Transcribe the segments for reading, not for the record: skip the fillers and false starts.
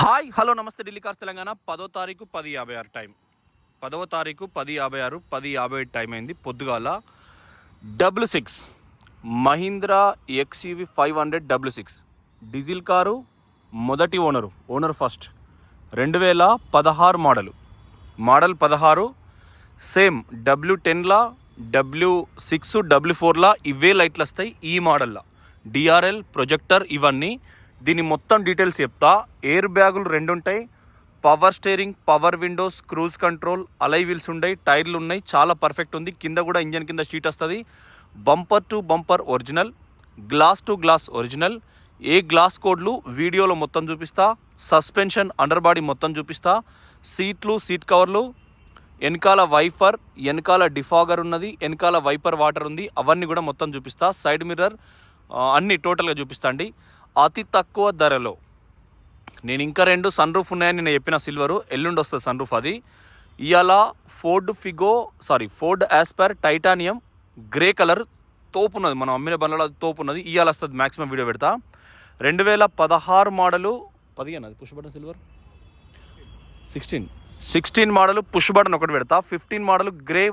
Hi hello నమస్తే Delhi cars Telangana 10వ తారీఖు 10:56 టైం 10వ తారీఖు 10:56 10:57 టైం అయింది పొద్దుగాల 66 మహీంద్రా XUV 500 66 డీజిల్ కారు మొదటి ఓనర్ ఫస్ట్ 2016 మోడల్ 16 సేమ్ W10లా W6 W4లా ఇవే లైట్లు వస్తాయి. ఈ మోడల్లా DRL ప్రొజెక్టర్ ఇవన్నీ దీని మొత్తం డీటెయిల్స్ చెప్తా. ఎయిర్ బ్యాగులు 2 ఉంటాయి, power steering, power Windows, cruise control, అలై వీల్స్ ఉన్నాయి, టైర్లు ఉన్నాయి, చాలా పర్ఫెక్ట్ ఉంది. కింద కూడా ఇంజన్ కింద షీట్ వస్తుంది. Bumper to bumper original, glass to glass original. A glass కోడ్లు వీడియోలో మొత్తం చూపిస్తా. సస్పెన్షన్ అండర్ బాడీ మొత్తం చూపిస్తా. సీట్లు, సీట్ కవర్లు, వెనకాల వైఫర్, వెనకాల డిఫాగర్ ఉన్నది, వెనకాల వైపర్ వాటర్ ఉంది, అవన్నీ కూడా మొత్తం చూపిస్తా. సైడ్ మిర్రర్ అన్నీ టోటల్గా చూపిస్తా అండి. అతి తక్కువ ధరలో నేను ఇంకా 2 సన్ రూఫ్ ఉన్నాయని నేను చెప్పిన సిల్వరు, ఎల్లుండి వస్తుంది సన్ రూఫ్. అది ఇవాళ Ford Aspire titanium grey colour తోపు ఉన్నది, మనం అమ్మిన బండ్లలో తోపు ఉన్నది. ఇవాళ వస్తుంది, మ్యాక్సిమం వీడియో పెడతా. 2016 మోడలు 10 అన్నది push button silver, 16 model push button ఒకటి పెడతా. 15 మోడల్ గ్రే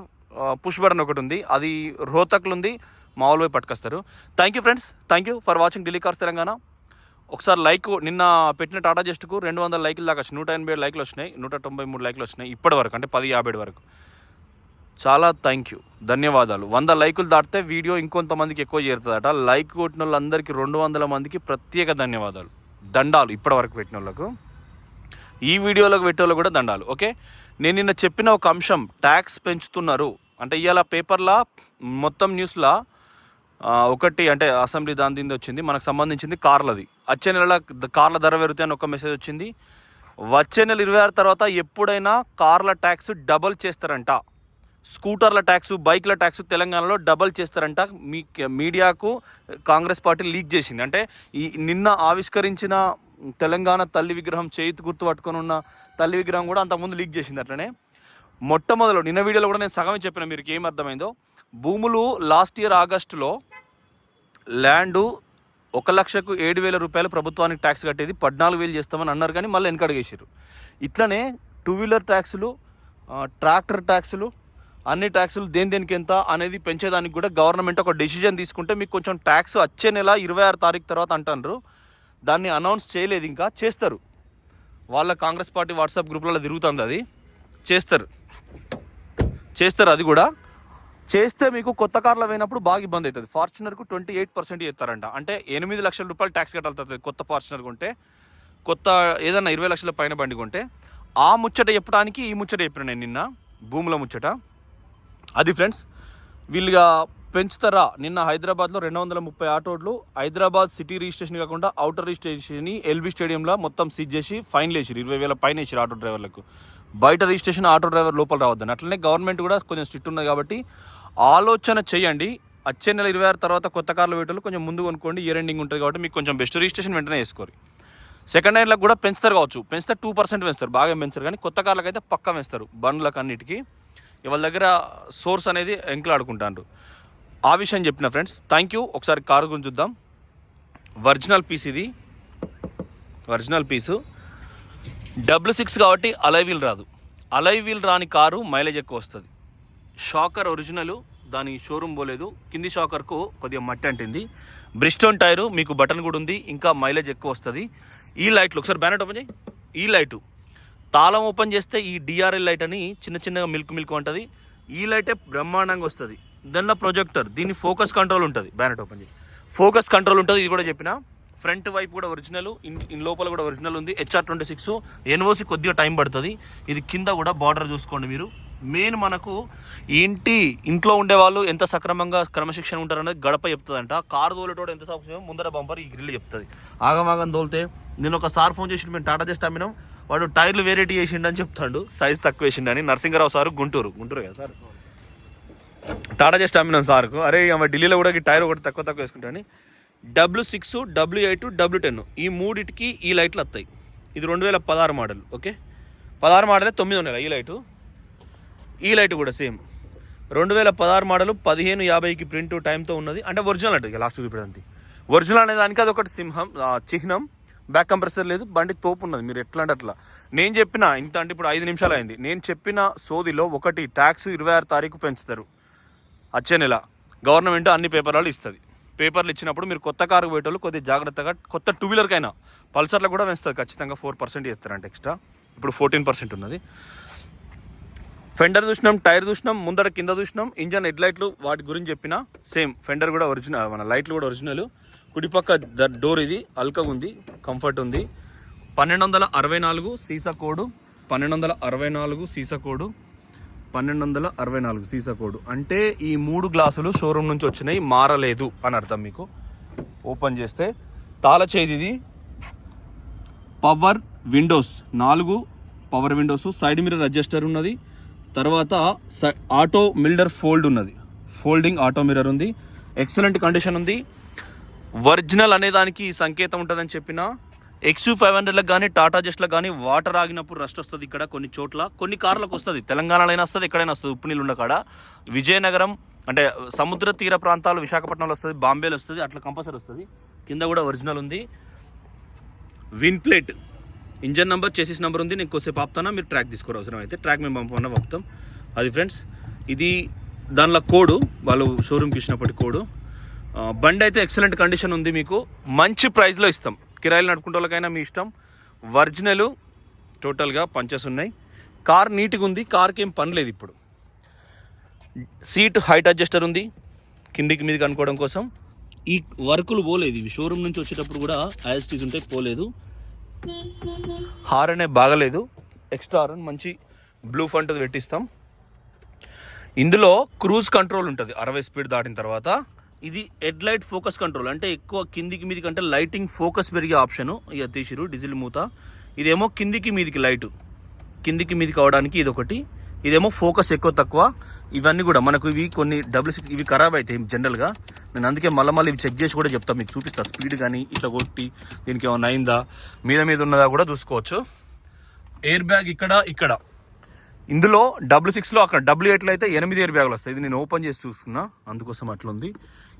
పుష్ బటన్ ఒకటి ఉంది, అది రోహతక్లు ఉంది, మామూలు పోయి పట్టుకొస్తారు. Thank you friends, thank you for watching Delhi cars Telangana. ఒకసారి లైక్, నిన్న పెట్టిన టాటా జస్ట్కు 200 లైకులు దాకా వచ్చినాయి, 187 లైకులు వచ్చినాయి, 193 లైకులు వచ్చినాయి ఇప్పటి వరకు, అంటే 10:57 వరకు. చాలా థ్యాంక్ యూ, ధన్యవాదాలు. 100 లైకులు దాటితే వీడియో ఇంకొంతమందికి ఎక్కువ చేరుతుందట. లైక్ కొట్టిన వాళ్ళందరికీ 200 మందికి ప్రత్యేక ధన్యవాదాలు, దండాలు. ఇప్పటి వరకు పెట్టిన వాళ్ళకు, ఈ వీడియోలోకి పెట్టే వాళ్ళు కూడా దండాలు. ఓకే, నేను నిన్న చెప్పిన ఒక అంశం, ట్యాక్స్ పెంచుతున్నారు అంటే ఇవాళ పేపర్లా మొత్తం న్యూస్లా ఒకటి, అంటే అసెంబ్లీ దాని దీని వచ్చింది, మనకు సంబంధించింది కార్లది. వచ్చే నెల కార్ల ధర పెరుగుతాయి అని ఒక మెసేజ్ వచ్చింది. వచ్చే నెల 26 తర్వాత ఎప్పుడైనా కార్ల ట్యాక్స్ డబల్ చేస్తారంట. స్కూటర్ల ట్యాక్స్, బైక్ల ట్యాక్స్ తెలంగాణలో డబల్ చేస్తారంట. మీడియాకు కాంగ్రెస్ పార్టీ లీక్ చేసింది. అంటే ఈ నిన్న ఆవిష్కరించిన తెలంగాణ తల్లి విగ్రహం, చేతి గుర్తు పట్టుకొని ఉన్న తల్లి విగ్రహం కూడా అంతకుముందు లీక్ చేసింది. అట్లనే మొట్టమొదలు నిన్న వీడియోలో కూడా నేను సగమే చెప్పిన, మీకు ఏం అర్థమైందో. భూములు లాస్ట్ ఇయర్ ఆగస్టులో ల్యాండు 1,07,000 రూపాయలు ప్రభుత్వానికి ట్యాక్స్ కట్టేది 14,000 చేస్తామని అన్నారు, కానీ మళ్ళీ వెనకడిగేసారు. ఇట్లనే 2 వీలర్ ట్యాక్సులు, ట్రాక్టర్ ట్యాక్సులు, అన్ని ట్యాక్సులు దేనికి ఎంత అనేది పెంచేదానికి కూడా గవర్నమెంట్ ఒక డెసిజన్ తీసుకుంటే మీకు కొంచెం ట్యాక్స్ వచ్చే నెల 26 తారీఖు తర్వాత అంటారు. దాన్ని అనౌన్స్ చేయలేదు, ఇంకా చేస్తారు. వాళ్ళ కాంగ్రెస్ పార్టీ వాట్సాప్ గ్రూప్లలో తిరుగుతుంది, అది చేస్తారు. అది కూడా చేస్తే మీకు కొత్త కార్లు పోయినప్పుడు బాగా ఇబ్బంది అవుతుంది. ఫార్చునర్కు 28% చేస్తారంట, అంటే 8 లక్షల రూపాయలు ట్యాక్స్ కట్టాలి కొత్త ఫార్చునర్ కొంటే, కొత్త ఏదన్నా 20 లక్షల పైన బండి కొంటే. ఆ ముచ్చట చెప్పడానికి ఈ ముచ్చట చెప్పిన నేను నిన్న, భూముల ముచ్చట. అది ఫ్రెండ్స్, వీళ్ళుగా పెంచుతారా. నిన్న హైదరాబాద్లో 230 ఆటోలు హైదరాబాద్ సిటీ రిజిస్ట్రేషన్ కాకుండా అవుటర్ రిజిస్ట్రేషన్ ఎల్బీ స్టేడియంలో మొత్తం సీజ్ చేసి ఫైన్లు వేసారు. 20,000 పైన వేసారు ఆటో డ్రైవర్లకు. బయట రిజిస్ట్రేషన్ ఆటో డ్రైవర్ లోపల రావద్దని. అట్లనే గవర్నమెంట్ కూడా కొంచెం స్ట్రిక్ట్ ఉన్నది కాబట్టి ఆలోచన చేయండి. వచ్చే నెల 26 తర్వాత కొత్త కార్లు పెట్టాలి, కొంచెం ముందు కొనుక్కోండి. ఇయర్ ఎండింగ్ ఉంటుంది కాబట్టి మీకు కొంచెం బెస్ట్ రిజిస్ట్రేషన్ వెంటనే వేసుకోరు. సెకండ్ హ్యాండ్లకు కూడా పెంచుతారు కావచ్చు, పెంచితే 2% పెంచుతారు, బాగా పెంచారు. కానీ కొత్త కార్లకు అయితే పక్కా పెంచుతారు, బండ్లకు అన్నిటికీ. వాళ్ళ దగ్గర సోర్స్ అనేది ఎంకలాడుకుంటారు. ఆ విషయం చెప్పిన ఫ్రెండ్స్, థ్యాంక్ యూ. ఒకసారి కారు గురించి చూద్దాం. ఒరిజినల్ పీస్, ఇది ఒరిజినల్ పీసు. W6 కాబట్టి అలై వీల్ రాదు. అలై వీల్ రాని కారు మైలేజ్ ఎక్కువ వస్తుంది. షాకర్ ఒరిజినల్, దాని షోరూమ్ పోలేదు. కింది షాకర్కు కొద్దిగా మట్టి అంటింది. బ్రిస్టోన్ టైరు, మీకు బటన్ కూడా ఉంది, ఇంకా మైలేజ్ ఎక్కువ వస్తుంది. ఈ లైట్లు ఒకసారి బ్యానెట్ ఓపెన్ చేయి. ఈ లైటు తాళం ఓపెన్ చేస్తే ఈ DRL లైట్ అని చిన్నగా మిల్క్ ఉంటుంది. ఈ లైటే బ్రహ్మాండంగా వస్తుంది. దానిలో ప్రొజెక్టర్, దీన్ని ఫోకస్ కంట్రోల్ ఉంటుంది. బ్యానెట్ ఓపెన్ చేయి, ఫోకస్ కంట్రోల్ ఉంటుంది. ఇది కూడా చెప్పిన. ఫ్రంట్ వైపు కూడా ఒరిజినల్, లోపల కూడా ఒరిజినల్ ఉంది. HR26 NOC కొద్దిగా టైం పడుతుంది. ఇది కింద కూడా బార్డర్ చూసుకోండి మీరు. మెయిన్ మనకు ఇంట్లో ఉండేవాళ్ళు ఎంత సక్రమంగా క్రమశిక్షణ ఉంటారనేది గడప చెప్తుందంట. కారు తోలేటోడు ఎంత సక్రమం, ముందర బంపర్ ఈ గ్రిల్ చెప్తుంది. ఆగమాగం తోలితే, నేను ఒకసారి ఫోన్ చేసి మేము టాటా జస్ట్ అమ్మినాం, వాడు టైర్లు వెరైటీ వేసిండని చెప్తాడు, సైజ్ తక్కువ వేసిండని. నరసింగరావు సార్, గుంటూరు కదా సార్, టాటా జస్ట్ అమ్మినాం సార్కు. అరే ఢిల్లీలో కూడా ఈ టైర్ ఒకటి తక్కువ వేసుకుంటాను. W6, W8, W10 ఈ మూడిటికి ఈ లైట్లు వస్తాయి. ఇది 2016 మోడల్. ఓకే, 16 మోడలే 9 ఈ లైటు. ఈ లైట్ కూడా సేమ్ 2016 మోడల్, 1550కి ప్రింట్ టైంతో ఉన్నది. అంటే ఒరిజినల్ అంటే లాస్ట్ చూపించడానికి ఒరిజినల్ అనే దానికి అది ఒకటి చిహ్నం. బ్యాక్ కంప్రెసర్ లేదు, బండి తోపు ఉన్నది. మీరు ఎట్లా అంటే అట్లా నేను చెప్పిన ఇంత అంటే ఇప్పుడు 5 నిమిషాలు అయింది. నేను చెప్పిన సోదిలో ఒకటి ట్యాక్స్ 26 తారీఖు పెంచుతారు వచ్చే నెల. గవర్నమెంట్ అన్ని పేపర్లు ఇస్తుంది. పేపర్లు ఇచ్చినప్పుడు మీరు కొత్త కారు పోయేటోళ్ళు కొద్దిగా జాగ్రత్తగా, కొత్త 2 వీలర్కైనా పల్సర్లో కూడా పెంచుతుంది ఖచ్చితంగా. 4% చేస్తారంటే ఎక్స్ట్రా. ఇప్పుడు 14% ఉన్నది. ఫెండర్ చూసినాం, టైర్ చూసినాం, ముందర కింద చూసినాం, ఇంజన్ హెడ్ లైట్లు వాటి గురించి చెప్పిన. సేమ్ ఫెండర్ కూడా ఒరిజినల్, మన లైట్లు కూడా ఒరిజినల్. కుడిపక్క డోర్ ఇది అల్కగా ఉంది, కంఫర్ట్ ఉంది. 1264 సీసా కోడు, 1264 సీసా కోడు, 1264 సీసా కోడు. అంటే ఈ 3 గ్లాసులు షోరూమ్ నుంచి వచ్చినాయి, మారలేదు అని అర్థం. మీకు ఓపెన్ చేస్తే తాళ చేది, power windows 4 power windows, side mirror adjuster ఉన్నది. తర్వాత ఆటో మిల్డర్ ఫోల్డ్ ఉన్నది, ఫోల్డింగ్ ఆటో మిర్రర్ ఉంది. ఎక్సలెంట్ కండిషన్ ఉంది. ఒరిజినల్ అనే దానికి ఈ సంకేతం ఉంటుందని చెప్పిన. XU500లకు కానీ టాటా జస్ట్లకు కానీ వాటర్ ఆగినప్పుడు రస్ట్ వస్తుంది ఇక్కడ కొన్ని చోట్ల, కొన్ని కార్లకు వస్తుంది. తెలంగాణలో అయినా వస్తుంది, ఎక్కడైనా వస్తుంది. ఉప్పు నీళ్ళు ఉన్న కాడ, విజయనగరం అంటే సముద్ర తీర ప్రాంతాలు, విశాఖపట్నంలో వస్తుంది, బాంబేలో వస్తుంది, అట్లా కంపల్సరీ వస్తుంది. కింద కూడా ఒరిజినల్ ఉంది. Win plate, engine number, chassis number ఉంది. నేను కొద్దిసేపు ఆపుతానా, మీరు ట్రాక్ తీసుకోరు అవసరం అయితే. ట్రాక్ మేము పంపమన్నా పంపుతాం. అది ఫ్రెండ్స్, ఇది దానిలో కోడు, వాళ్ళు షోరూమ్కి ఇచ్చినప్పటి కోడు. బండి అయితే ఎక్సలెంట్ కండిషన్ ఉంది. మీకు మంచి ప్రైస్లో ఇస్తాం. కిరాయిలు నడుపుకుంటే వాళ్ళకైనా మీ ఇష్టం. ఒరిజినల్ టోటల్గా పంచెస్ ఉన్నాయి. కార్ నీట్గా ఉంది, కార్కి ఏం పని లేదు. ఇప్పుడు సీట్ హైట్ అడ్జస్టర్ ఉంది కిందికి మీదకి అనుకోవడం కోసం. ఈ వర్కులు పోలేదు, ఇవి షోరూమ్ నుంచి వచ్చేటప్పుడు కూడా యాజిటీస్ ఉంటాయి, పోలేదు. హారన్ బాగలేదు, ఎక్స్ట్రా హారన్ మంచి బ్లూ ఫంట్ పెట్టిస్తాం. ఇందులో క్రూజ్ కంట్రోల్ ఉంటుంది 60 స్పీడ్ దాటిన తర్వాత. ఇది హెడ్ లైట్ ఫోకస్ కంట్రోల్, అంటే ఎక్కువ కిందికి మీదికి అంటే లైటింగ్ ఫోకస్ పెరిగే ఆప్షను. ఇక తీసిరు డీజిల్ మూత. ఇదేమో కిందికి మీదికి లైటు, కిందికి మీదికి అవడానికి ఇదొకటి. ఇదేమో ఫోకస్ ఎక్కువ తక్కువ. ఇవన్నీ కూడా మనకు ఇవి కొన్ని ఇవి ఖరాబ్ అవుతాయి జనరల్గా. నేను అందుకే మళ్ళీ ఇవి చెక్ చేసి కూడా చెప్తాను, మీకు చూపిస్తాను. స్పీడ్ కానీ ఇట్లా కొట్టి దీనికి ఏమైనా అయిందా, మీద ఉన్నదా కూడా చూసుకోవచ్చు. ఎయిర్ బ్యాగ్ ఇక్కడ ఇందులో 66లో, అక్కడ 88లో అయితే 8 ఎయిర్ బ్యాగులు వస్తాయి. ఇది నేను ఓపెన్ చేసి చూసుకున్నా, అందుకోసం అట్లా ఉంది.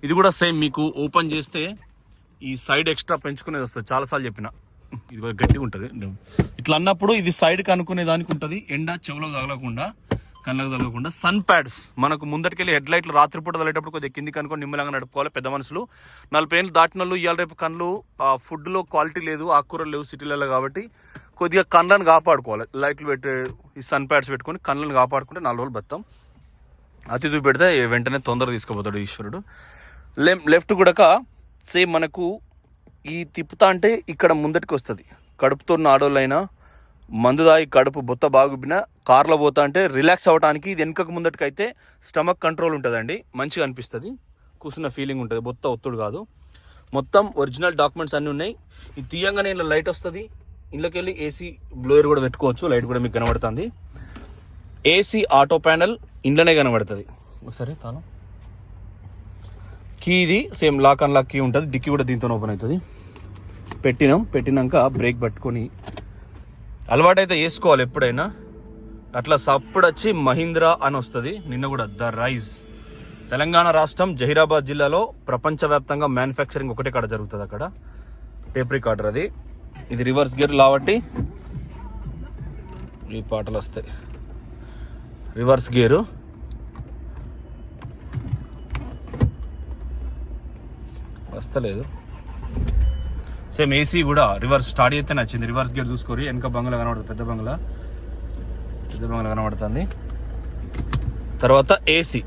ఇది కూడా సేమ్ మీకు ఓపెన్ చేస్తే ఈ సైడ్ ఎక్స్ట్రా పెంచుకునేది వస్తుంది. చాలాసార్లు చెప్పిన, ఇది గట్టిగా ఉంటుంది. ఇట్లా అన్నప్పుడు ఇది సైడ్కి అనుకునే దానికి ఉంటుంది. ఎండ చెవులకు తగలకుండా, కళ్ళకు తగలకుండా. సన్ ప్యాడ్స్ మనకు ముందటికెళ్ళి హెడ్ లైట్లు రాత్రిపూట తగలేటప్పుడు కొద్దిగా కిందికి అనుకొని నిమ్మలంగా నడుపుకోవాలి పెద్ద మనుషులు. 40 ఏళ్ళు దాటిన వాళ్ళు ఇవాళ రేపు కళ్ళు ఫుడ్లో క్వాలిటీ లేదు, ఆకుకూరలు లేవు సిటీలలో, కాబట్టి కొద్దిగా కళ్ళను కాపాడుకోవాలి. లైట్లు పెట్టి ఈ సన్ ప్యాడ్స్ పెట్టుకొని కళ్ళను కాపాడుకుంటే 4 రోజులు బతాం. అతి చూపెడితే వెంటనే తొందర తీసుకుపోతాడు ఈశ్వరుడు. లెఫ్ట్ కూడా సేమ్ మనకు ఈ తిప్పుతా అంటే ఇక్కడ ముందటికి వస్తుంది. కడుపుతో ఉన్న ఆడోళ్ళైనా మందు దాగి కడుపు బొత్త బాగుబిన కార్లో పోతా అంటే రిలాక్స్ అవ్వడానికి ఇది వెనుకకు ముందటికి అయితే స్టమక్ కంట్రోల్ ఉంటుందండి. మంచిగా అనిపిస్తుంది, కూర్చున్న ఫీలింగ్ ఉంటుంది, బొత్త ఒత్తుడు కాదు. మొత్తం ఒరిజినల్ డాక్యుమెంట్స్ అన్నీ ఉన్నాయి. ఇది తీయంగానే ఇలా లైట్ వస్తుంది. ఇంట్లోకి వెళ్ళి ఏసీ బ్లోయర్ కూడా పెట్టుకోవచ్చు. లైట్ కూడా మీకు కనబడుతుంది. ఏసీ ఆటో ప్యానల్ ఇంట్లోనే కనబడుతుంది. ఒకసారి తాను కీ, ఇది సేమ్ లాక్ అన్లాక్ కీ ఉంటుంది. డిక్కీ కూడా దీంతో ఓపెన్ అవుతుంది. పెట్టినాక బ్రేక్ పట్టుకొని అలవాటైతే వేసుకోవాలి ఎప్పుడైనా. అట్లా సప్పుడు వచ్చి మహీంద్రా అని వస్తుంది. నిన్న కూడా ద రైజ్, తెలంగాణ రాష్ట్రం జహీరాబాద్ జిల్లాలో ప్రపంచవ్యాప్తంగా మ్యానుఫ్యాక్చరింగ్ ఒకటే కాడ జరుగుతుంది. అక్కడ టేప్ రికార్డర్ అది. ఇది రివర్స్ గేర్ కాబట్టి ఈ పాటలు వస్తాయి. రివర్స్ గేరు వస్తలేదు. సేమ్ ఏసీ కూడా రివర్స్ స్టార్ట్ అయితే నచ్చింది. రివర్స్ గేర్ చూసుకోరి, వెనక బంగ్లా కనబడుతుంది, పెద్ద బంగ్లా కనబడుతుంది. తర్వాత ఏసీ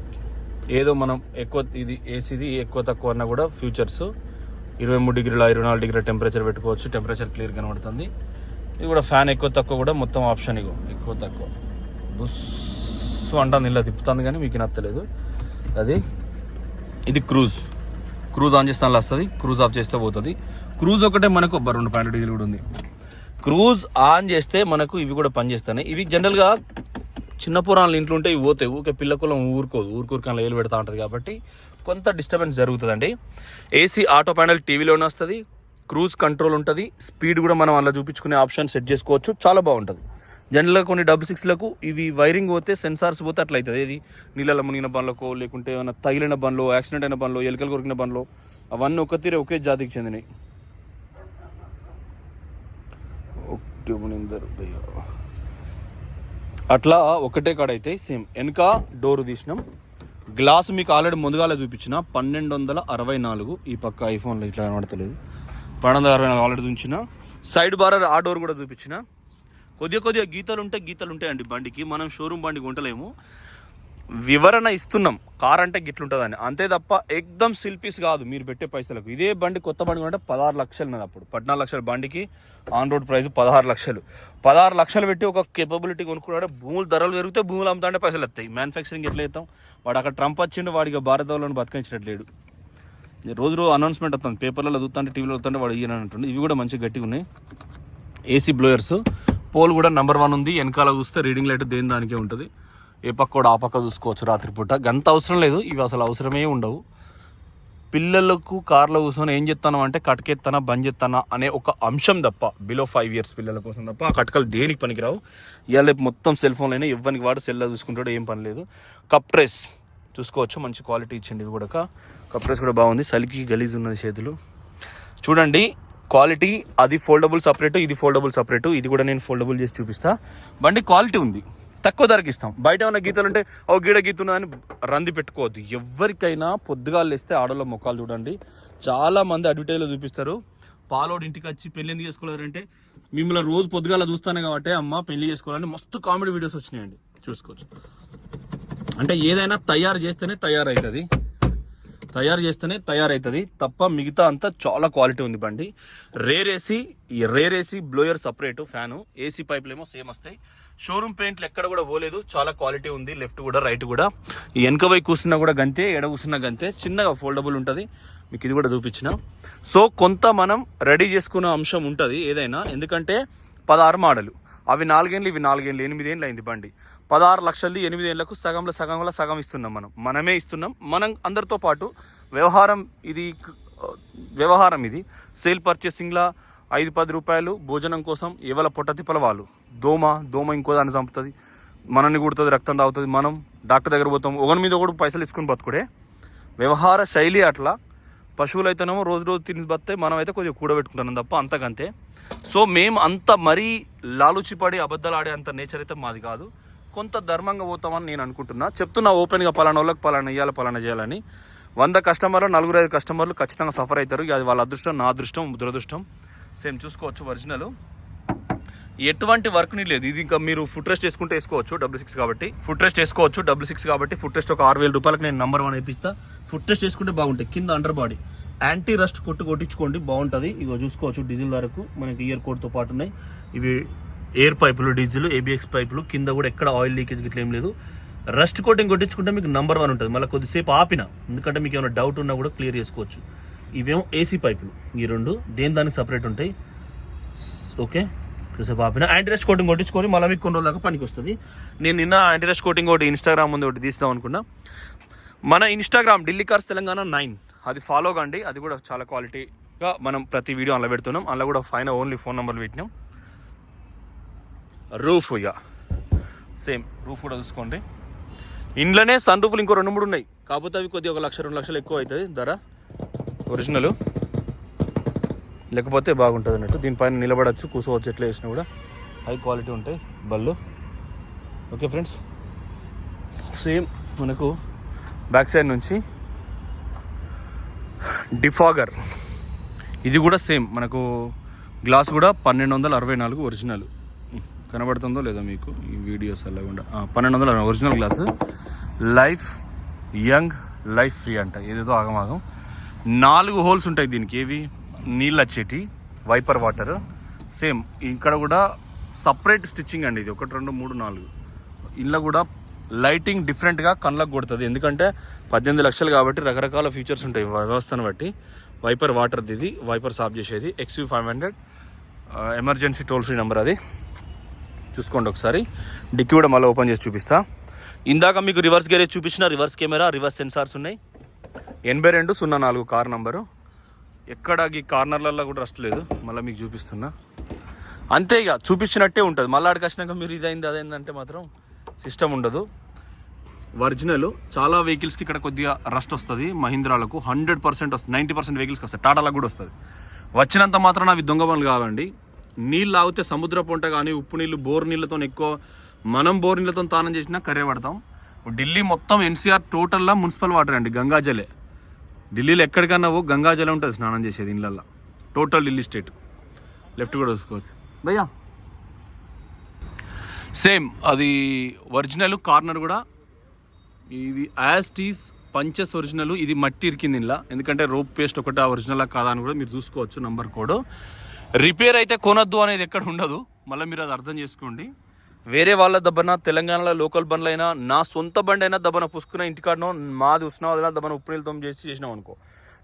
ఏదో మనం ఎక్కువ, ఇది ఏసీది ఎక్కువ తక్కువ అన్నా కూడా ఫ్యూచర్స్ 23 డిగ్రీల 24 డిగ్రీల టెంపరేచర్ పెట్టుకోవచ్చు. టెంపరేచర్ క్లియర్ కనబడుతుంది. ఇది కూడా ఫ్యాన్ ఎక్కువ తక్కువ కూడా మొత్తం ఆప్షన్. ఇగో ఎక్కువ తక్కువ బుస్ అంటుంది, ఇలా తిప్పుతుంది కానీ మీకు నచ్చలేదు అది. ఇది క్రూజ్ ఆన్ చేస్తే అలా వస్తుంది, క్రూజ్ ఆఫ్ చేస్తే పోతుంది. క్రూజ్ ఒకటే మనకు 2 పాయింట్ డీజిల్ కూడా ఉంది. క్రూజ్ ఆన్ చేస్తే మనకు ఇవి కూడా పనిచేస్తాయి. ఇవి జనరల్గా చిన్న పురాణాలు ఇంట్లో ఉంటే ఇవి పోతాయి. ఊరికే పిల్లకులం ఊరుకోరు ఏలు పెడతా ఉంటుంది, కాబట్టి కొంత డిస్టర్బెన్స్ జరుగుతుందండి. ఏసీ ఆటో ప్యానల్ టీవీలోనే వస్తుంది. క్రూజ్ కంట్రోల్ ఉంటుంది. స్పీడ్ కూడా మనం అలా చూపించుకునే ఆప్షన్ సెట్ చేసుకోవచ్చు. చాలా బాగుంటుంది. జనరల్గా కొన్ని 66లకు ఇవి వైరింగ్ పోతే, సెన్సార్స్ పోతే అట్లా అవుతుంది. ఏది నీళ్ళలో మునిగిన బండ్లకో, లేకుంటే ఏమైనా తగిలిన బండ్లో, యాక్సిడెంట్ అయిన బండ్లో, ఎలుకలు కొరికిన బండ్లో, అవన్నీ ఒకే జాతికి చెందినవి. యూట్యూబ్ నిందరు అట్లా ఒకటే కాడ అయితే సేమ్. వెనక డోర్ తీసినాం, గ్లాస్ మీకు ఆల్రెడీ ముందుగానే చూపించిన 1264. ఈ పక్క ఐఫోన్లో ఇట్లా కనబడతలేదు, 1264 ఆల్రెడీ చూపించిన. సైడ్ బార్ ఆ డోర్ కూడా చూపించిన. కొద్దిగా గీతలు ఉంటాయండి బండికి. మనం షోరూమ్ బండి కొంటలేము, వివరణ ఇస్తున్నాం కార్ అంటే గిట్లుంటుందని అంతే తప్ప ఎక్దమ్ సిల్పీస్ కాదు మీరు పెట్టే పైసలకు. ఇదే బండి కొత్త బండి కొంటే 16 లక్షలు ఉన్నది, అప్పుడు 14 లక్షల బండికి ఆన్ రోడ్ ప్రైస్ 16 లక్షలు. 16 లక్షలు పెట్టి ఒక కేపబిలిటీ కొనుక్కున్నాడు. భూములు ధరలు పెరిగితే భూములు అమ్ముతాంటే పైసలు వస్తాయి. మ్యానుఫ్యాక్చరింగ్ ఎట్లా అవుతాం? వాడు అక్కడ ట్రంప్ వచ్చిండు, వాడికి భారతదేశంలో బతికించట్లేడు. రోజు అనౌన్స్మెంట్ వస్తుంది పేపర్లలో చూస్తుంటే, టీవీలో చూస్తుంటే వాడు ఇయ్యని అంటుండే. ఇవి కూడా మంచిగా గట్టిగా ఉన్నాయి. ఏసీ బ్లోయర్స్, పోల్ కూడా నెంబర్ 1 ఉంది. వెనకాల చూస్తే రీడింగ్ లైట్ దేని దానికే ఉంటుంది. ఏ పక్క కూడా ఆ పక్క చూసుకోవచ్చు రాత్రిపూట. గంత అవసరం లేదు, ఇవి అసలు అవసరమే ఉండవు. పిల్లలకు కార్లో కూర్చొని ఏం చెప్తాను అంటే కట్కెత్తానా బంద్ చేస్తానా అనే ఒక అంశం తప్ప, బిలో 5 years పిల్లల కోసం తప్ప ఆ కట్కలు దేనికి పనికిరావు. ఇవాళ మొత్తం సెల్ ఫోన్లైనా ఇవ్వనికి వాడు సెల్లో చూసుకుంటాడు, ఏం పని లేదు. కప్ ప్రెస్ చూసుకోవచ్చు, మంచి క్వాలిటీ ఇచ్చింది. ఇది కూడా కప్ ప్రెస్ కూడా బాగుంది. సలికి గలీజ్ ఉన్నది చేతులు చూడండి. క్వాలిటీ అది ఫోల్డబుల్ సపరేటు, ఇది ఫోల్డబుల్ సపరేటు. ఇది కూడా నేను ఫోల్డబుల్ చేసి చూపిస్తా. బండి క్వాలిటీ ఉంది, తక్కువ ధరకి ఇస్తాం. బయట ఏమైనా గీతలు ఉంటే గీడ గీత ఉన్నదని రంది పెట్టుకోవద్దు. ఎవరికైనా పొద్దుగాలు వేస్తే ఆడలో మొక్కలు చూడండి. చాలా మంది అడ్వర్టైజ్లో చూపిస్తారు, పాలోడు ఇంటికి వచ్చి పెళ్లి ఎందుకు చేసుకోలేరంటే మిమ్మల్ని రోజు పొద్దుగాల చూస్తాను కాబట్టి అమ్మ పెళ్లి చేసుకోవాలని మస్తు కామెడీ వీడియోస్ వచ్చినాయండి, చూసుకోవచ్చు. అంటే ఏదైనా తయారు చేస్తేనే తయారవుతుంది తప్ప మిగతా అంతా చాలా క్వాలిటీ ఉంది బండి. Rare AC blower separate, fan, AC పైపులు ఏమో సేమ్ వస్తాయి. షోరూమ్ పెయింట్లు ఎక్కడ కూడా పోలేదు, చాలా క్వాలిటీ ఉంది. లెఫ్ట్ కూడా రైట్ కూడా. ఈ వెనక వైపు కూర్చున్నా కూడా గంతే, ఎడ కూర్చున్నా గంతే. చిన్నగా ఫోల్డబుల్ ఉంటుంది. మీకు ఇది కూడా చూపించిన. సో కొంత మనం రెడీ చేసుకునే అంశం ఉంటుంది ఏదైనా, ఎందుకంటే 16 మోడలు, అవి 4 ఏళ్ళు, ఇవి 4 ఏళ్ళు, 8 ఏళ్ళు అయింది బండి. 16 లక్షలది 8 ఏళ్లకు సగం ఇస్తున్నాం. మనమే ఇస్తున్నాం, మనం అందరితో పాటు. వ్యవహారం ఇది సేల్ పర్చేసింగ్లా 5-10 రూపాయలు భోజనం కోసం ఎవల పొట్ట తిప్పల వాళ్ళు. దోమ ఇంకో దాన్ని చంపుతుంది, మనల్ని కుడుతుంది, రక్తం తాగుతుంది. మనం డాక్టర్ దగ్గర పోతాం, ఒకరి మీద కూడా పైసలు ఇసుకుని బతుకుడే. వ్యవహార శైలి అట్లా. పశువులు అయితేనేమో రోజు తిని బతాయి, మనం అయితే కొద్దిగా కూడబెట్టుకుంటున్నాం తప్ప అంతకంతే. సో మేము అంత మరీ లాలుచిపడి అబద్ధాలు ఆడే అంత నేచర్ అయితే మాది కాదు. కొంత ధర్మంగా పోతామని నేను అనుకుంటున్నా. చెప్తున్నా ఓపెన్గా, పలానా వాళ్ళకి పలానా ఇవ్వాలి, పలానా చేయాలని. 100 కస్టమర్లు 4-5 కస్టమర్లు ఖచ్చితంగా సఫర్ అవుతారు. అది వాళ్ళ అదృష్టం, నా అదృష్టం, దురదృష్టం. సేమ్ చూసుకోవచ్చు. ఒరిజినల్ ఎటువంటి వర్క్ని లేదు. ఇది ఇంకా మీరు ఫుట్ రెస్ట్ వేసుకుంటే వేసుకోవచ్చు, 66 కాబట్టి. ఫుట్ రెస్ట్ వేసుకోవచ్చు, 66 కాబట్టి. ఫుట్ రెస్ట్ ఒక 6,000 రూపాయలకు నేను నెంబర్ 1 వేపిస్తా. ఫుట్ రెస్ట్ వేసుకుంటే బాగుంటాయి. కింద అండర్ బాడీ యాంటీ రస్ట్ కొట్టించుకోండి, బాగుంటుంది. ఇగో చూసుకోవచ్చు, డీజిల్ ధరకు మనకి ఇయర్ కోడ్తో పాటు ఉన్నాయి. ఇవి ఎయిర్ పైపులు, డీజిల్, ఏబిఎక్స్ పైపులు. కింద కూడా ఎక్కడ ఆయిల్ లీకేజ్ ఇట్లా ఏం లేదు. రస్ట్ కోటింగ్ కొట్టించుకుంటే మీకు నెంబర్ 1 ఉంటుంది. మళ్ళీ కొద్దిసేపు ఆపిన, ఎందుకంటే మీకు ఏమైనా డౌట్ ఉన్నా కూడా క్లియర్ చేసుకోవచ్చు. ఇవేమో ఏసీ పైపులు, ఈ 2 దానికి సపరేట్ ఉంటాయి. ఓకే, కొద్దిసేపు ఆపిన. యాంటీ రస్ట్ కోటింగ్ కొట్టించుకొని మళ్ళీ మీకు కొన్ని రోజుల దాకా పనికి వస్తుంది. నేను నిన్న యాంటీ రస్ట్ కోటింగ్ ఒకటి ఇన్స్టాగ్రామ్ ముందు ఒకటి తీస్తాం అనుకున్నా. మన ఇన్స్టాగ్రామ్ ఢిల్లీ కార్స్ తెలంగాణ 9, అది ఫాలో కండి. అది కూడా చాలా క్వాలిటీగా మనం ప్రతి వీడియో అందులో పెడుతున్నాం. అందులో కూడా ఓన్లీ ఫోన్ నెంబర్లు పెట్టినాం. రూఫ్ సేమ్ రూఫ్ కూడా చూసుకోండి. ఇంట్లోనే సన్ రూఫ్లు ఇంకో 2-3 ఉన్నాయి, కాకపోతే అవి కొద్దిగా 1-2 లక్షలు ఎక్కువ అవుతుంది ధర. ఒరిజినల్ లేకపోతే బాగుంటుంది అన్నట్టు. దీనిపైన నిలబడచ్చు, కూర్చోవచ్చు, ఎట్లా వేసినా కూడా హై క్వాలిటీ ఉంటాయి బళ్ళు. ఓకే ఫ్రెండ్స్, సేమ్ మనకు బ్యాక్ సైడ్ నుంచి డిఫాగర్, ఇది కూడా సేమ్ మనకు గ్లాస్ కూడా 1264 ఒరిజినల్. కనబడుతుందో లేదో మీకు ఈ వీడియోస్ అలాగుండా. 1200 original glass. Life young, life free అంట, ఏదేదో ఆగమాగం. 4 హోల్స్ ఉంటాయి దీనికి, ఏవి నీళ్ళు వచ్చేటి, వైపర్ వాటర్. సేమ్ ఇక్కడ కూడా సపరేట్ స్టిచ్చింగ్ అండి. ఇది 1, 2, 3, 4. ఇంట్లో కూడా లైటింగ్ డిఫరెంట్గా కళ్ళకు కొడుతుంది, ఎందుకంటే 18 లక్షలు కాబట్టి రకరకాల ఫీచర్స్ ఉంటాయి వ్యవస్థను బట్టి. వైపర్ వాటర్ది, ఇది వైపర్ సాఫ్ చేసేది. XV500 emergency toll free number, అది చూసుకోండి ఒకసారి. డిక్కీ కూడా మళ్ళీ ఓపెన్ చేసి చూపిస్తా. ఇందాక మీకు రివర్స్ గేరేజ్ చూపించిన, రివర్స్ కెమెరా, రివర్స్ సెన్సార్స్ ఉన్నాయి. 8204 కార్ నంబరు. ఎక్కడ ఈ కార్నర్లలో కూడా రస్ట్ లేదు. మళ్ళీ మీకు చూపిస్తున్నా, అంతే. ఇక చూపించినట్టే ఉంటుంది. మళ్ళీ ఆడికి వచ్చినాక మీరు ఇదైంది అదైందంటే మాత్రం సిస్టమ్ ఉండదు. ఒరిజినల్. చాలా వెహికల్స్కి ఇక్కడ కొద్దిగా రస్ట్ వస్తుంది. మహీంద్రాలకు 100% వస్తుంది, 90% వెహికల్స్కి వస్తుంది. టాటాలకు కూడా వస్తుంది. వచ్చినంత మాత్రం అవి దొంగ పనులు కావండి. నీళ్ళు తాగితే సముద్ర పొంట కానీ ఉప్పు నీళ్ళు బోర్ నీళ్ళతో ఎక్కువ మనం బోర్ నీళ్ళతో తానం చేసినా కర్రే పడతాం. ఢిల్లీ మొత్తం ఎన్సీఆర్ టోటల్లా మున్సిపల్ వాటర్ అండి, గంగాజలే. ఢిల్లీలో ఎక్కడికన్నా గంగాజలే ఉంటుంది స్నానం చేసేది ఇళ్ళల్లో. Total Delhi state. లెఫ్ట్ కూడా చూసుకోవచ్చు భయ్యా. సేమ్ అది ఒరిజినల్. కార్నర్ కూడా ఇది యాస్టీస్ పంచెస్ ఒరిజినల్. ఇది మట్టి ఇరికింది ఇలా, ఎందుకంటే రోప్ పేస్ట్ ఒకటి ఒరిజినల్ కాదా అని కూడా మీరు చూసుకోవచ్చు. Number code. రిపేర్ అయితే కొనొద్దు అనేది ఎక్కడ ఉండదు, మళ్ళీ మీరు అది అర్థం చేసుకోండి. వేరే వాళ్ళ దబ్బన తెలంగాణలో లోకల్ బండ్లు అయినా నా సొంత బండి అయినా దబ్బన పుసుకున్న ఇంటికాడనో మాది ఉష్ణవాదిలా దబ్బన ఉప్పు నీళ్ళతో చేసినాం అనుకో,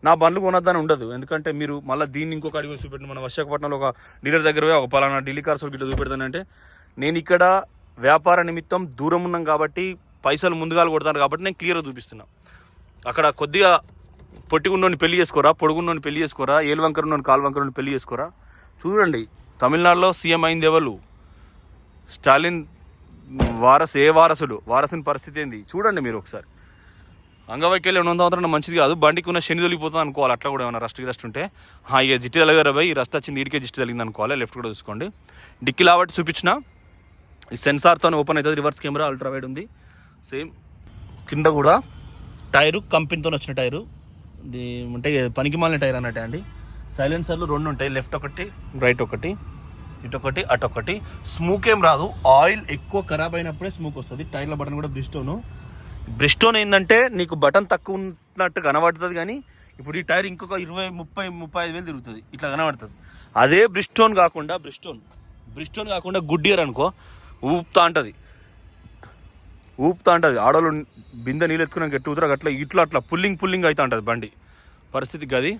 నా బండ్లు కొనొద్దని ఉండదు. ఎందుకంటే మీరు మళ్ళీ దీన్ని ఇంకొక అడిగి చూపెట్టిన మన విశాఖపట్నంలో ఒక డీలర్ దగ్గర ఒక పలానా ఢిల్లీ కార్స్ గిట్లా చూపెడతానంటే, నేను ఇక్కడ వ్యాపార నిమిత్తం దూరం ఉన్నాం కాబట్టి పైసలు ముందుగా కొడతాను కాబట్టి నేను క్లియర్గా చూపిస్తున్నా. అక్కడ కొద్దిగా పొట్టిగున్నోని పెళ్లి చేసుకోరా, పొడుగున్నోని పెళ్లి చేసుకోరా, ఏలువంకర ఉన్నోని కాలువంకర పెళ్లి చేసుకోరా. చూడండి తమిళనాడులో సీఎం అయింది ఎవరు, స్టాలిన్ వారసుని పరిస్థితి ఏంది చూడండి మీరు ఒకసారి. అంగవైకల్యం ఉన్నంత మంచిది కాదు, బండికి ఉన్న శని తొలిగిపోతుంది అనుకోవాలి. అట్లా కూడా ఏమైనా రస్ట్ ఉంటే ఇక జిట్టి తలగారు పోయి రస్ట్ వచ్చింది ఈడికే జిట్టి తగిలింది అనుకోవాలి. లెఫ్ట్ కూడా చూసుకోండి. డిక్కీ లాబట్టి చూపించిన ఈ సెన్సార్తో ఓపెన్ అవుతుంది. రివర్స్ కెమెరా అల్ట్రా వైడ్ ఉంది. సేమ్ కింద కూడా టైరు కంపెనీతో వచ్చిన టైరు, ఇది అంటే పనికి మాలిన టైర్ అన్నట్టే అండి. సైలెన్సర్లు 2 ఉంటాయి, లెఫ్ట్ ఒకటి రైట్ ఒకటి, ఇటొకటి అటొకటి. స్మూక్ ఏం రాదు, ఆయిల్ ఎక్కువ ఖరాబ్ అయినప్పుడే స్మూక్ వస్తుంది. టైర్ల బటన్ కూడా బ్రిస్టోన్ ఏంటంటే నీకు బటన్ తక్కువ ఉన్నట్టు కనబడుతుంది, కానీ ఇప్పుడు ఈ టైర్ ఇంకొక 20-30-35 వేలు తిరుగుతుంది ఇట్లా కనబడుతుంది. అదే బ్రిస్టోన్ కాకుండా గుడ్డియర్ అనుకో ఊపుతా ఉంటుంది. ఆడోళ్ళు బిందె నీళ్ళు ఎత్తుకున్నాక ఎట్టు ఊతురా అట్లా అట్లా పుల్లింగ్ అవుతా ఉంటుంది బండి పరిస్థితి. గది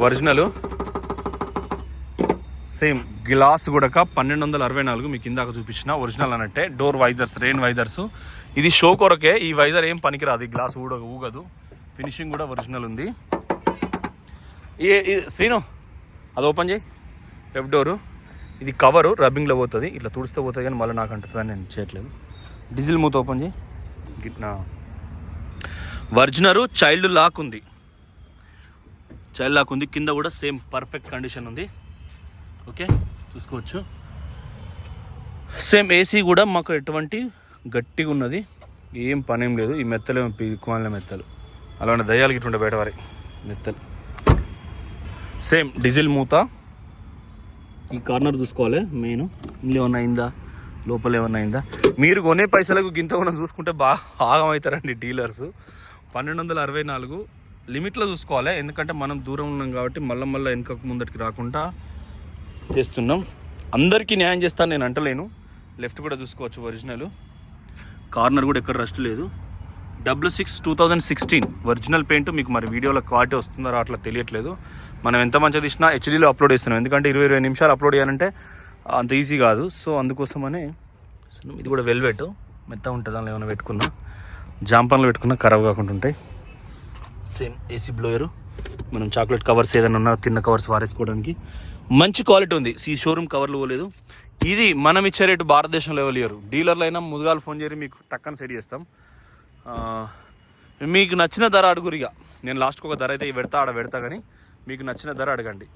ఒరిజినల్. సేమ్ గ్లాస్ కూడా 1264 మీకు ఇందాక చూపించిన ఒరిజినల్ అన్నట్టే. Door visors, rain visors. ఇది షో కొరకే, ఈ వైజర్ ఏం పనికిరాదు, ఈ గ్లాస్ ఊగదు. ఫినిషింగ్ కూడా ఒరిజినల్ ఉంది. శ్రీను అది ఓపెన్ చేయి, లెఫ్ట్ డోరు. ఇది కవరు రబ్బింగ్లో పోతుంది, ఇట్లా తుడిస్తే పోతుంది, కానీ మళ్ళీ నాకు అంటుందని నేను చేయట్లేదు. డీజిల్ మూత ఓపెన్ చేయి. ఒరిజినల్ చైల్డ్ లాక్ ఉంది, కింద కూడా సేమ్ పర్ఫెక్ట్ కండిషన్ ఉంది. ఓకే చూసుకోవచ్చు. సేమ్ ఏసీ కూడా మాకు ఎటువంటి గట్టిగా ఉన్నది, ఏం పనేం లేదు. ఈ మెత్తలేమో పిక్కుమాలిన మెత్తలు, అలాంటి దయ్యాలు గిట్టుండే బయట వారి మెత్తలు. సేమ్ డీజిల్ మూత. ఈ కార్నర్ చూసుకోవాలి మెయిన్, ఇంట్లో ఏమన్నా అయిందా, లోపల ఏమన్నా అయిందా. మీరు కొనే పైసలకు గింత కొన చూసుకుంటే బాగా ఆగమవుతారండి డీలర్స్. 1264 లిమిట్లో చూసుకోవాలి, ఎందుకంటే మనం దూరం ఉన్నాం కాబట్టి మళ్ళీ వెనకకు ముందటికి రాకుండా చేస్తున్నాం. అందరికీ న్యాయం చేస్తాను నేను అంటలేను. లెఫ్ట్ కూడా చూసుకోవచ్చు ఒరిజినల్. కార్నర్ కూడా ఎక్కడ రస్ట్ లేదు. 66/2016 ఒరిజినల్ పెయింట్. మీకు మరి వీడియోలో క్వాలిటీ వస్తుందో అట్లా తెలియట్లేదు. మనం ఎంత మంచిగా తీసినా హెచ్డీలో అప్లోడ్ చేస్తున్నాం, ఎందుకంటే 20 నిమిషాలు అప్లోడ్ చేయాలంటే అంత ఈజీ కాదు. సో అందుకోసమనే. ఇది కూడా వెల్వెట్ మెత్త ఉంటుంది, దానిలో ఏమైనా పెట్టుకున్నా జాంపన్లు పెట్టుకున్నా ఖరాబ్ కాకుండా ఉంటాయి. Same AC blower. మనం చాక్లెట్ కవర్స్ ఏదైనా ఉన్నా తిన్న కవర్స్ వారేసుకోవడానికి మంచి క్వాలిటీ ఉంది. షోరూమ్ కవర్లు పోలేదు. ఇది మనం ఇచ్చే రేటు భారతదేశంలో ఇవ్వలేరు. డీలర్లు అయినా ముందుగాలు ఫోన్ చేసి మీకు టక్కన సెట్ చేస్తాం. మీకు నచ్చిన ధర అడుగురిగా. నేను లాస్ట్కి ఒక ధర అయితే పెడతా కానీ మీకు నచ్చిన ధర అడగండి.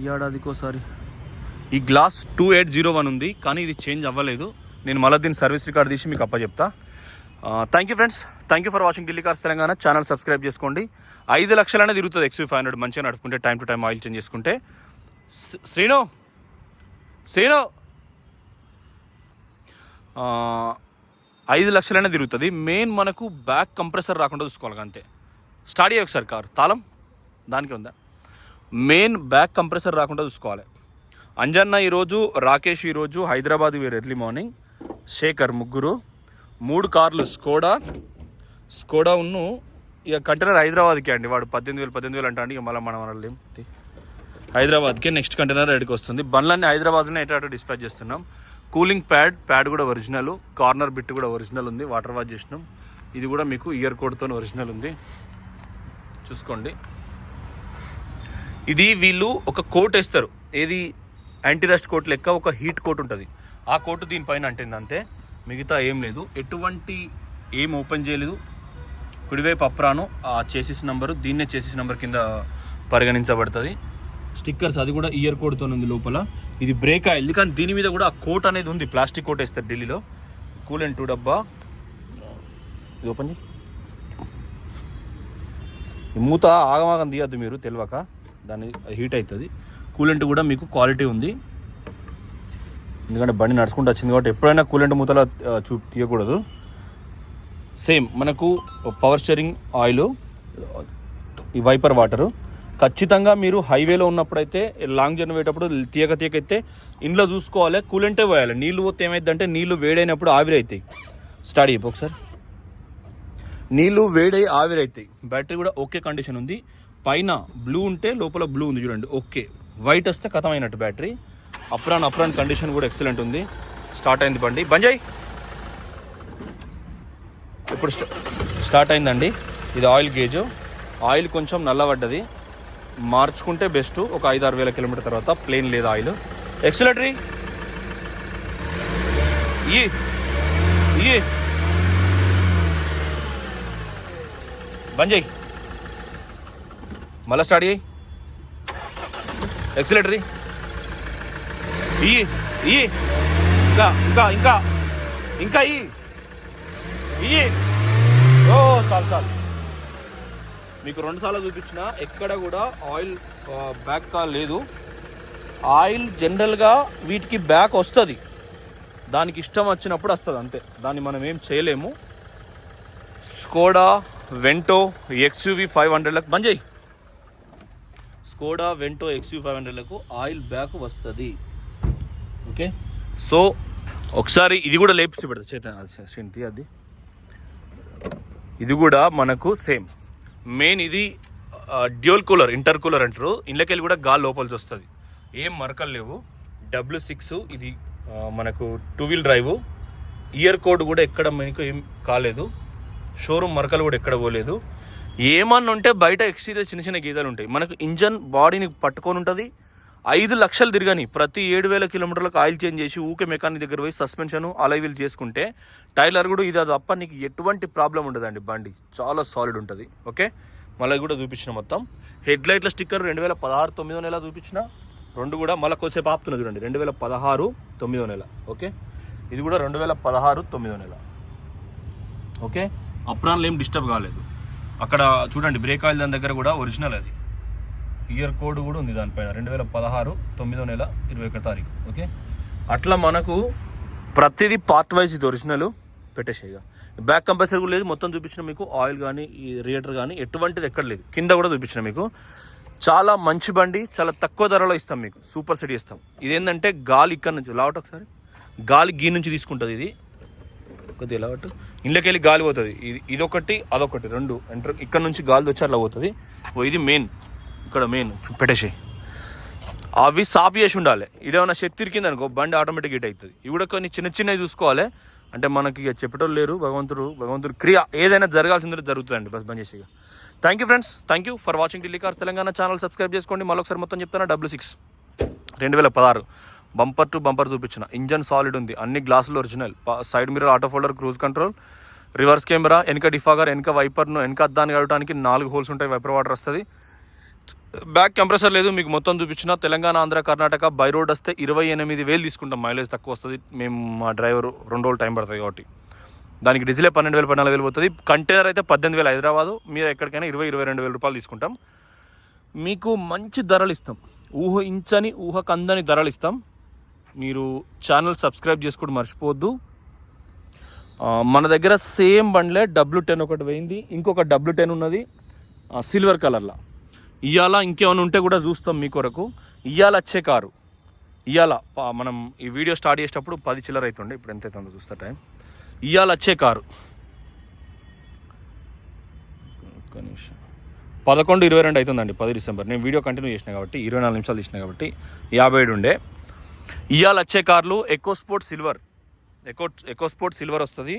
ఈ ఏడాదికోసారి ఈ గ్లాస్ 2801 ఉంది, కానీ ఇది చేంజ్ అవ్వలేదు. నేను మళ్ళీ దీని సర్వీస్ రికార్డ్ తీసి మీకు అప్పచెప్తా. Thank you friends, thank you for watching Delhi cars Telangana. Channel subscribe చేసుకోండి. 5 లక్షలనే తిరుగుతుంది XV500 మంచిగా నడుపుకుంటే, time to time oil change చేసుకుంటే. శ్రీను 5 లక్షలనే తిరుగుతుంది. మెయిన్ మనకు బ్యాక్ కంప్రెసర్ రాకుండా చూసుకోవాలి అంతే. స్టార్ట్ అయ్యి ఒకసారి కారు తాళం దానికి ఉందా. మెయిన్ బ్యాక్ కంప్రెసర్ రాకుండా చూసుకోవాలి. అంజన్న ఈరోజు, రాకేష్ ఈరోజు హైదరాబాద్ వేరు ఎర్లీ మార్నింగ్, శేఖర్ ముగ్గురు. 3 కార్లు స్కోడా ఉన్ను. ఇక కంటైనర్ హైదరాబాద్కి అండి. వాడు 18,000 అంటా అండి. ఇక మళ్ళీ మనం హైదరాబాద్కి నెక్స్ట్ కంటైనర్ రెడీకి వస్తుంది. బండ్లన్నీ హైదరాబాద్లోనే ఎటు డిస్పాచ్ చేస్తున్నాం. కూలింగ్ ప్యాడ్ కూడా ఒరిజినల్. కార్నర్ బిట్ కూడా ఒరిజినల్ ఉంది, వాటర్ వాష్ చేసినాం. ఇది కూడా మీకు ఇయర్ కోడ్తో ఒరిజినల్ ఉంది, చూసుకోండి. ఇది వీళ్ళు ఒక కోట్ వేస్తారు, ఏది యాంటీ రస్ట్ కోట్ లెక్క ఒక హీట్ కోట్ ఉంటుంది. ఆ కోట్ దీనిపైన అంటుంది అంతే, మిగతా ఏం లేదు. ఎటువంటి ఏం ఓపెన్ చేయలేదు. కుడివైపు అప్రాను ఆ చేసిస్ నెంబరు, దీన్నే చేసిస్ నెంబర్ కింద పరిగణించబడుతుంది. స్టిక్కర్స్, అది కూడా ఇయర్ కోడ్తో ఉంది లోపల. ఇది బ్రేక్ ఆయిల్, కానీ దీని మీద కూడా ఆ కోట్ అనేది ఉంది, ప్లాస్టిక్ కోట్ వేస్తారు ఢిల్లీలో. కూలెంట్ 2 డబ్బా. ఇది ఓపెన్ చేయి. ఈ మూత ఆగమాగం తీయద్దు మీరు తెలియక, దాన్ని హీట్ అవుతుంది. కూలెంట్ కూడా మీకు క్వాలిటీ ఉంది, ఎందుకంటే బండి నడుచుకుంటూ వచ్చింది కాబట్టి ఎప్పుడైనా కూలెంట్ మూతలా తీయకూడదు. సేమ్ మనకు పవర్ స్టీరింగ్ ఆయిల్, ఈ వైపర్ వాటరు. ఖచ్చితంగా మీరు హైవేలో ఉన్నప్పుడైతే లాంగ్ జర్నీ పోయేటప్పుడు తీయకైతే ఇంట్లో చూసుకోవాలి, కూలెంటే పోయాలి. నీళ్ళు పోతే ఏమైందంటే నీళ్ళు వేడైనప్పుడు ఆవిరి అవుతాయి. స్టార్ట్ అయిపో ఒకసారి. నీళ్ళు వేడై ఆవిరి అవుతాయి. బ్యాటరీ కూడా ఓకే కండిషన్ ఉంది. పైన బ్లూ ఉంటే లోపల బ్లూ ఉంది చూడండి, ఓకే. వైట్ వస్తే ఖతమైనట్టు బ్యాటరీ. అప్రాన్ కండిషన్ కూడా ఎక్సలెంట్ ఉంది. స్టార్ట్ అయింది బండి. బంజాయ్ ఇప్పుడు స్టార్ట్ అయిందండి. ఇది ఆయిల్ గేజు. ఆయిల్ కొంచెం నల్లబడ్డది, మార్చుకుంటే బెస్ట్. ఒక 5-6 వేల కిలోమీటర్ తర్వాత. ప్లేన్ లేదు ఆయిల్. ఎక్సిలటరీ ఈ బంజాయ్ మళ్ళీ స్టార్ట్ చేయి. ఎక్సిలటరీ ఇంకా ఇంకా ఇంకా ఇంకా ఓ చాలు. మీకు 2 సార్లు చూపించిన ఎక్కడ కూడా ఆయిల్ బ్యాక్ లేదు. ఆయిల్ జనరల్గా వీటికి బ్యాక్ వస్తుంది, దానికి ఇష్టం వచ్చినప్పుడు వస్తుంది అంతే, దాన్ని మనం ఏం చేయలేము. స్కోడా వెంటో XUV 500లకు బంజాయ్, స్కోడా వెంటో XUV 500లకు ఆయిల్ బ్యాక్ వస్తుంది. ఓకే, సో ఒకసారి ఇది కూడా లేపిసి పెడతా చేతి. అది ఇది కూడా మనకు సేమ్. మెయిన్ ఇది డ్యూయల్ కూలర్, ఇంటర్ కూలర్ అంటారు. ఇళ్ళకెళ్ళి కూడా గాలి లోపలికి వస్తుంది, ఏం మరకలు లేవు. W6 ఇది మనకు 2 వీల్ డ్రైవ్. ఇయర్ కోడ్ కూడా ఎక్కడ మనకు ఏం కాలేదు. షోరూమ్ మరకలు కూడా ఎక్కడ పోలేదు. ఏమన్నా ఉంటే బయట ఎక్స్టీరియర్ చిన్న గీతలు ఉంటాయి. మనకు ఇంజన్ బాడీని పట్టుకొని ఉంటుంది. 5 లక్షలు తిరగని ప్రతి 7,000 కిలోమీటర్లకు ఆయిల్ చేంజ్ చేసి ఊకే మెకానిక్ దగ్గర పోయి సస్పెన్షన్ అలై వీల్ చేసుకుంటే టైలర్ కూడా ఇది తప్ప నీకు ఎటువంటి ప్రాబ్లం ఉండదండి. బండి చాలా సాలిడ్ ఉంటుంది. ఓకే, మళ్ళీ కూడా చూపించిన మొత్తం. హెడ్ లైట్ల స్టిక్కర్ 2016 9వ నెల చూపించిన. 2 కూడా మళ్ళీ కొద్దిసేపు ఆపుతున్నా చూడండి, 2016 9వ నెల. ఓకే, ఇది కూడా 2016 9వ నెల. ఓకే, అప్రాన్లు ఏం డిస్టర్బ్ కాలేదు. అక్కడ చూడండి బ్రేక్ ఆయిల్ దాని దగ్గర కూడా ఒరిజినల్, అది ఇయర్ కోడ్ కూడా ఉంది దానిపైన. 2016 9వ నెల 21వ తారీఖు. ఓకే, అట్లా మనకు ప్రతిదీ పార్ట్ వైజ్ ఇది ఒరిజినల్. పెట్టేసేగా బ్యాక్ కంపల్సరీ కూడా లేదు. మొత్తం చూపించిన మీకు ఆయిల్ కానీ ఈ రేటర్ కానీ ఎటువంటిది ఎక్కడ లేదు. కింద కూడా చూపించిన మీకు. చాలా మంచి బండి, చాలా తక్కువ ధరలో ఇస్తాం మీకు. సూపర్ సిటీ ఇస్తాం. ఇదేంటంటే గాలి ఇక్కడ నుంచి లావట్, ఒకసారి గాలి గీ నుంచి తీసుకుంటుంది. ఇది కొద్దిగా లావట్, ఇళ్ళకెళ్ళి గాలి పోతుంది. ఇదొకటి అదొకటి 2 ఎంటర్. ఇక్కడ నుంచి గాలి వచ్చి అట్లా పోతుంది. ఇది మెయిన్, ఇక్కడ మెయిన్ పెట్టేసి అవి సాఫ్ చేసి ఉండాలి. ఇదేమన్నా శక్తి తిరిగింది అనుకో బండి ఆటోమేటిక్ హిట్ అవుతుంది. ఇవి కూడా కొన్ని చిన్నవి చూసుకోవాలి. అంటే మనకి ఇక చెప్పటోళ్ళు లేరు. భగవంతుడు క్రియ ఏదైనా జరగాల్సిందే జరుగుతుందండి. బస్ బంద్ చేసి. Thank you friends, thank you for watching Delhi cars Telangana channel. Subscribe చేసుకోండి. మళ్ళొకసారి మొత్తం చెప్తాను. W6 2016 బంపర్ టు బంపర్ చూపించిన. ఇంజన్ సాలిడ్ ఉంది, అన్ని గ్లాసులు original. Side mirror, auto folder, cruise control, reverse camera, వెనక డిఫాగర్, వెనక వైపర్ను వెనక అద్దాన్ని కడటానికి 4 హోల్స్ ఉంటాయి. వైపర్ వాటర్ వస్తుంది. బ్యాక్ కంప్రెసర్ లేదు. మీకు మొత్తం చూపించిన. తెలంగాణ, ఆంధ్ర, కర్ణాటక బై రోడ్ వస్తే 28,000 తీసుకుంటాం. మైలేజ్ తక్కువ వస్తుంది. మేము మా డ్రైవర్ 2 రోజులు టైం పడుతుంది కాబట్టి దానికి డీజిలే 12,000 14,000 పోతుంది. కంటైనర్ అయితే 18,000 హైదరాబాదు. మీరు ఎక్కడికైనా 22,000 రూపాయలు తీసుకుంటాం. మీకు మంచి ధరలు ఇస్తాం. ఊహకందని ధరలు ఇస్తాం. మీరు ఛానల్ సబ్స్క్రైబ్ చేసుకోవడం మర్చిపోవద్దు. మన దగ్గర సేమ్ బండ్లే W10 ఒకటి పోయింది, ఇంకొక W10 ఉన్నది సిల్వర్ కలర్లో. ఇవాళ ఇంకేమైనా ఉంటే కూడా చూస్తాం మీ కొరకు. ఇవాళ వచ్చే కారు, ఇవాళ మనం ఈ వీడియో స్టార్ట్ చేసేటప్పుడు 10 చిల్లర అవుతుండే, ఇప్పుడు ఎంత అవుతుందో చూస్తా టైం. ఇవాళ వచ్చే కారు 11:22 అవుతుందండి. 10 డిసెంబర్. నేను వీడియో కంటిన్యూ చేసిన కాబట్టి 24 నిమిషాలు తీసిన కాబట్టి 57 ఉండే. ఇవాళ వచ్చే కార్లు ఎకోస్పోర్ట్ సిల్వర్ వస్తుంది.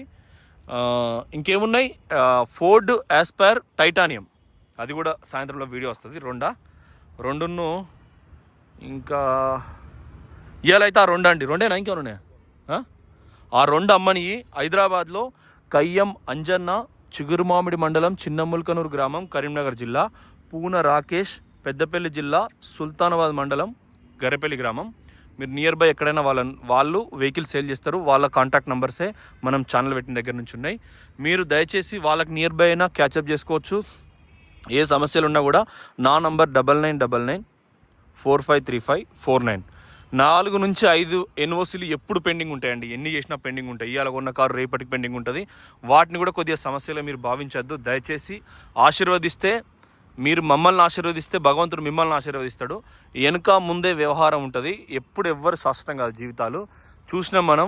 ఇంకేమున్నాయి, ఫోర్డ్ యాస్పైర్ టైటానియం, అది కూడా సాయంత్రంలో వీడియో వస్తుంది. 2 ఇంకా ఇవాళ అయితే ఆ 2 అండి. 2 ఇంకేమైనా ఉన్నాయా? ఆ 2 అమ్మని హైదరాబాద్లో కయ్యం అంజన్న, చిగురుమామిడి మండలం, చిన్నముల్కనూరు గ్రామం, కరీంనగర్ జిల్లా, పూన రాకేష్, పెద్దపల్లి జిల్లా సుల్తానాబాద్ మండలం గరెపల్లి గ్రామం. మీరు నియర్ బై ఎక్కడైనా వాళ్ళు వెహికల్ సేల్ చేస్తారు. వాళ్ళ కాంటాక్ట్ నెంబర్సే మనం ఛానల్ పెట్టిన దగ్గర నుంచి ఉన్నాయి. మీరు దయచేసి వాళ్ళకి నియర్ బై అయినా క్యాచప్ చేసుకోవచ్చు. ఏ సమస్యలు ఉన్నా కూడా నా నంబర్ 9999453549. 4 నుంచి 5 ఎన్ఓసీలు ఎప్పుడు పెండింగ్ ఉంటాయండి. ఎన్ని చేసినా పెండింగ్ ఉంటాయి. ఇవాళ కొన్న కారు రేపటికి పెండింగ్ ఉంటుంది. వాటిని కూడా కొద్దిగా సమస్యలు మీరు భావించద్దు. దయచేసి ఆశీర్వదిస్తే, మీరు మమ్మల్ని ఆశీర్వదిస్తే భగవంతుడు మిమ్మల్ని ఆశీర్వదిస్తాడు. వెనుక ముందే వ్యవహారం ఉంటుంది. ఎప్పుడు ఎవ్వరు శాశ్వతం కాదు జీవితాలు. చూసినా మనం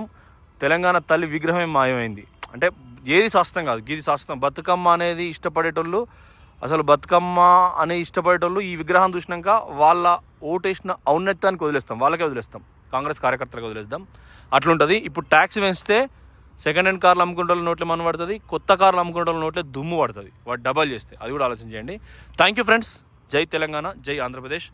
తెలంగాణ తల్లి విగ్రహమే మాయమైంది. అంటే ఏది శాశ్వతం కాదు, ఇది శాశ్వతం. బతుకమ్మ అనేది ఇష్టపడేటోళ్ళు, అసలు బతుకమ్మ అనే ఇష్టపడేటోళ్ళు ఈ విగ్రహం చూసినాక వాళ్ళ ఓటేసిన ఔన్నత్యానికి వదిలేస్తాం, వాళ్ళకే వదిలేస్తాం, కాంగ్రెస్ కార్యకర్తలకు వదిలేస్తాం. అట్లుంటుంది. ఇప్పుడు ట్యాక్స్ పెంచితే సెకండ్ హ్యాండ్ కార్లు అమ్ముకుంటే నోట్లే మన పడుతుంది, కొత్త కార్లు అమ్ముకుంటే నోట్లే దుమ్ము పడుతుంది. వాడు డబల్ చేస్తే అది కూడా ఆలోచన చేయండి. Thank you friends. జై తెలంగాణ, జై ఆంధ్రప్రదేశ్.